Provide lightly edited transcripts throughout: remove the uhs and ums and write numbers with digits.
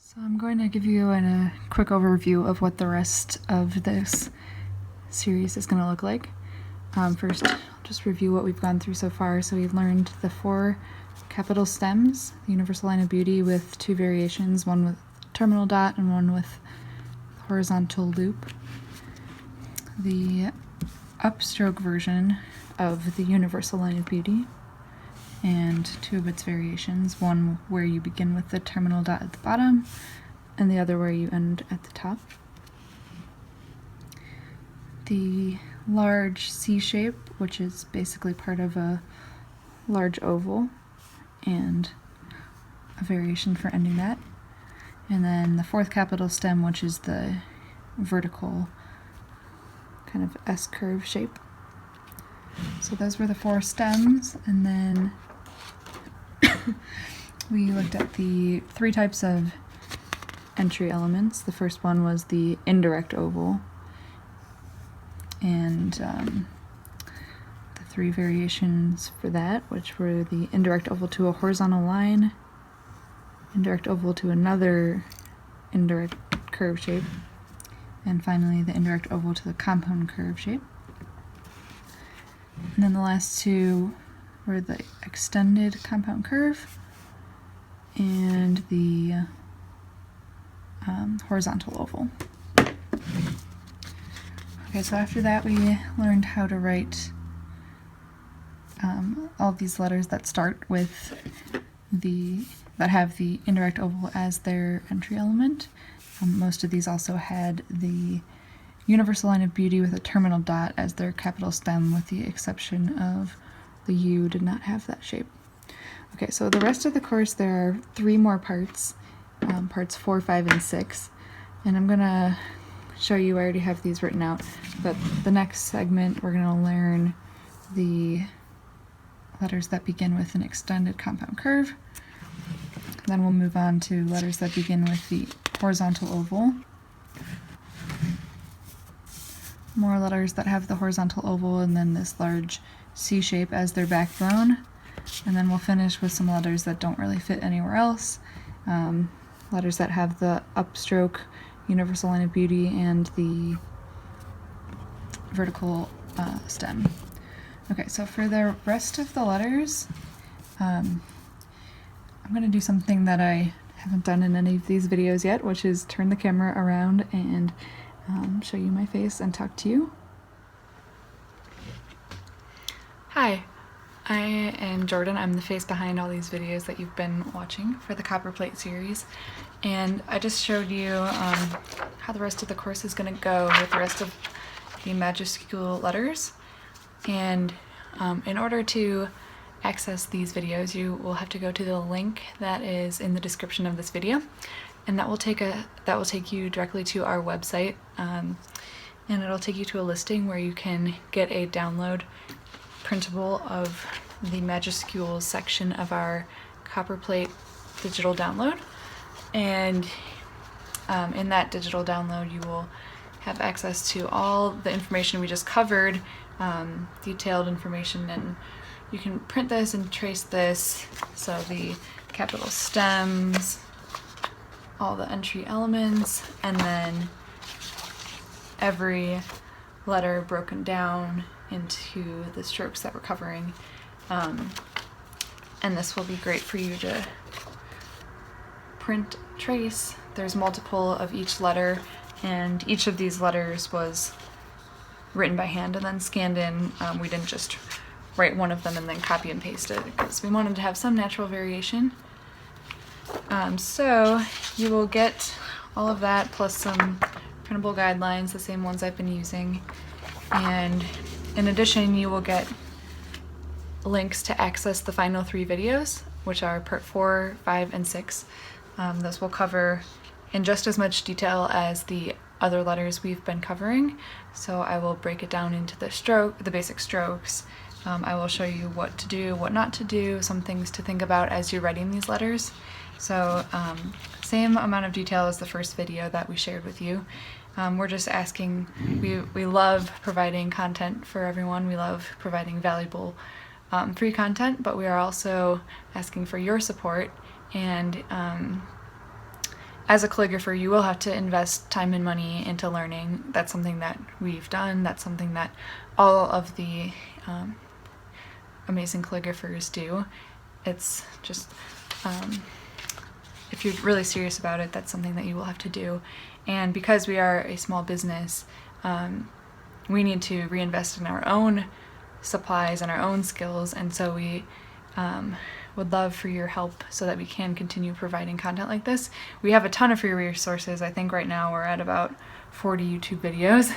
So I'm going to give you a quick overview of what the rest of this series is going to look like. First, I'll just review what we've gone through so far. So we've learned the 4 capital stems, the universal line of beauty with 2 variations, one with terminal dot and one with horizontal loop. The upstroke version of the universal line of beauty and 2 of its variations, one where you begin with the terminal dot at the bottom and the other where you end at the top. The large C shape, which is basically part of a large oval, and a variation for ending that. And then the 4th capital stem, which is the vertical kind of S-curve shape. So those were the 4 stems, and then we looked at the 3 types of entry elements. The first one was the indirect oval, and the 3 variations for that, which were the indirect oval to a horizontal line, indirect oval to another indirect curve shape, and finally the indirect oval to the compound curve shape. And then the last 2 were the extended compound curve and the horizontal oval. Okay, so after that we learned how to write all these letters that start with that have the indirect oval as their entry element. Most of these also had the universal line of beauty with a terminal dot as their capital stem, with the exception of the U did not have that shape. Okay, so the rest of the course there are 3 more parts, parts 4, 5, and 6, and I'm gonna show you, I already have these written out, but the next segment we're gonna learn the letters that begin with an extended compound curve. Then we'll move on to letters that begin with the horizontal oval. More letters that have the horizontal oval and then this large C shape as their backbone. And then we'll finish with some letters that don't really fit anywhere else. Letters that have the upstroke, universal line of beauty, and the vertical stem. Okay, so for the rest of the letters, I'm going to do something that I haven't done in any of these videos yet, which is turn the camera around and show you my face and talk to you. Hi, I am Jordan. I'm the face behind all these videos that you've been watching for the Copperplate series, and I just showed you how the rest of the course is going to go with the rest of the majuscule letters. And in order to access these videos, you will have to go to the link that is in the description of this video, and that will take you directly to our website, and it'll take you to a listing where you can get a download printable of the Majuscules section of our Copperplate digital download. And in that digital download you will have access to all the information we just covered, detailed information, and you can print this and trace this, so the capital stems, all the entry elements, and then every letter broken down into the strokes that we're covering. And this will be great for you to print, trace. There's multiple of each letter, and each of these letters was written by hand and then scanned in. We didn't just write one of them and then copy and paste it, because we wanted to have some natural variation. So you will get all of that plus some printable guidelines, the same ones I've been using, and in addition you will get links to access the final 3 videos, which are part 4, 5, and 6. Those will cover in just as much detail as the other letters we've been covering, so I will break it down into the basic strokes. I will show you what to do, what not to do, some things to think about as you're writing these letters. So same amount of detail as the first video that we shared with you. We're just asking, we love providing content for everyone. We love providing valuable free content, but we are also asking for your support and as a calligrapher, you will have to invest time and money into learning. That's something that we've done. That's something that all of the amazing calligraphers do. It's just, if you're really serious about it, that's something that you will have to do. And because we are a small business, we need to reinvest in our own supplies and our own skills, and so we would love for your help so that we can continue providing content like this. We have a ton of free resources. I think right now we're at about 40 YouTube videos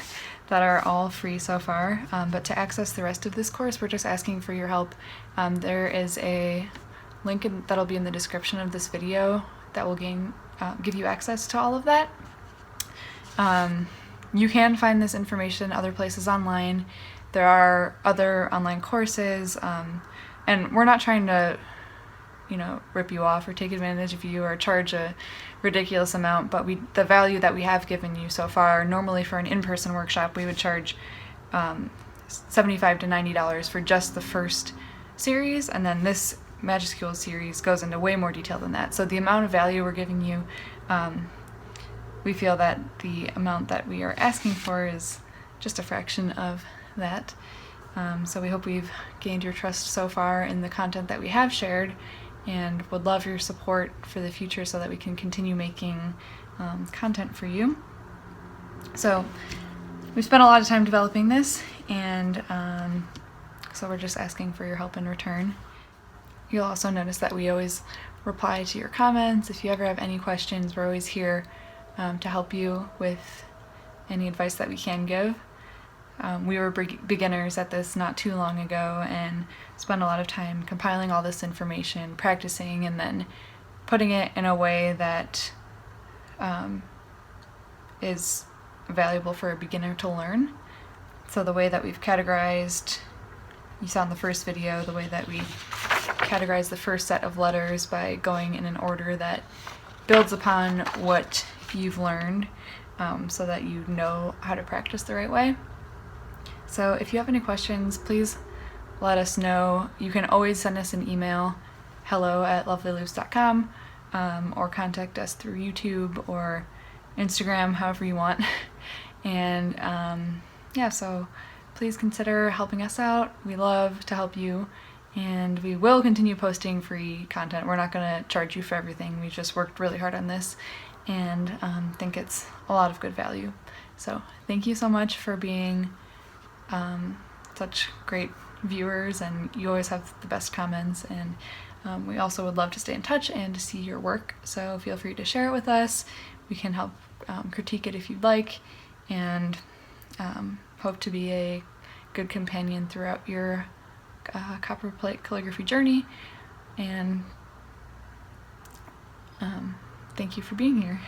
that are all free so far, but to access the rest of this course, we're just asking for your help. There is a link that'll be in the description of this video that will give you access to all of that. You can find this information other places online. There are other online courses, and we're not trying to, rip you off or take advantage of you or charge a ridiculous amount, but the value that we have given you so far, normally for an in-person workshop, we would charge $75 to $90 for just the first series, and then this Majuscule series goes into way more detail than that. So the amount of value we're giving you, we feel that the amount that we are asking for is just a fraction of that. So we hope we've gained your trust so far in the content that we have shared, and would love your support for the future so that we can continue making content for you. So we've spent a lot of time developing this, and so we're just asking for your help in return. You'll also notice that we always reply to your comments. If you ever have any questions, we're always here to help you with any advice that we can give. We were beginners at this not too long ago and spent a lot of time compiling all this information, practicing, and then putting it in a way that is valuable for a beginner to learn. So the way that we've categorized, you saw in the first video, the way that we categorize the first set of letters by going in an order that builds upon what you've learned, so that you know how to practice the right way. So if you have any questions, please let us know. You can always send us an email, hello@loveleighloos.com, or contact us through YouTube or Instagram, however you want. And yeah, so please consider helping us out. We love to help you, and we will continue posting free content. We're not going to charge you for everything. We just worked really hard on this and think it's a lot of good value. So thank you so much for being such great viewers, and you always have the best comments, and we also would love to stay in touch and to see your work, so feel free to share it with us. We can help critique it if you'd like, and hope to be a good companion throughout your copperplate calligraphy journey, and thank you for being here.